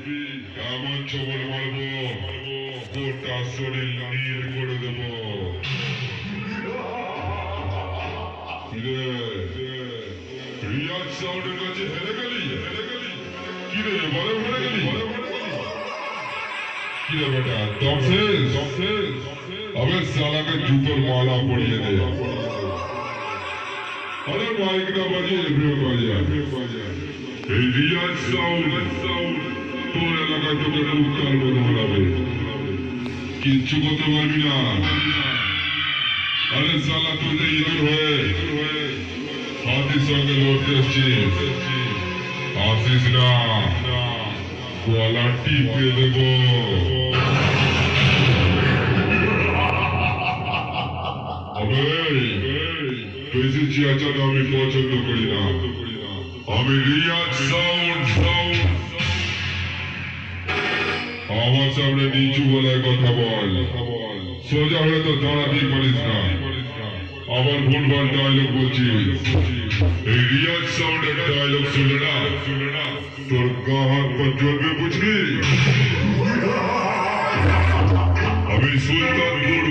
এমন ছবল মারবো গোটা শরীর নীল করে দেব। রিয়াজ সাউন্ডের কাছে হেরে গেলি? কি রে বলে হেরে গেলি? কি রে বেটা দম শেষ? अबे साला का जूतर माला पड़िए दे। अरे माइक ना बजे एवरीवन बजे। ए रियाज साउंड তোর এলাকায় তোকে উত্তাল মতো হলাবে, কিচ্ছু করতে পারবি না। আরে সালা তুই যে ইঁদুর হয়ে হাতির সঙ্গে লড়তে এসছিস, আসিস না, গলা টিপে দেবো। বেশি চেঁচানো আমি পছন্দ করি না। আমি রিয়াজ সাউন্ড। আমার সামনে নিচু গলায় কথা বল, সোজা হলে তো দাঁড়াতেই পারিস না, আবার ভুলভাল ডায়লগ বলছিস। এই রিয়াজ সাউন্ডের ডায়লগ শুনে না তোর গা হাত পা জ্বলবে, বুঝলি? আমি সুলতানপুর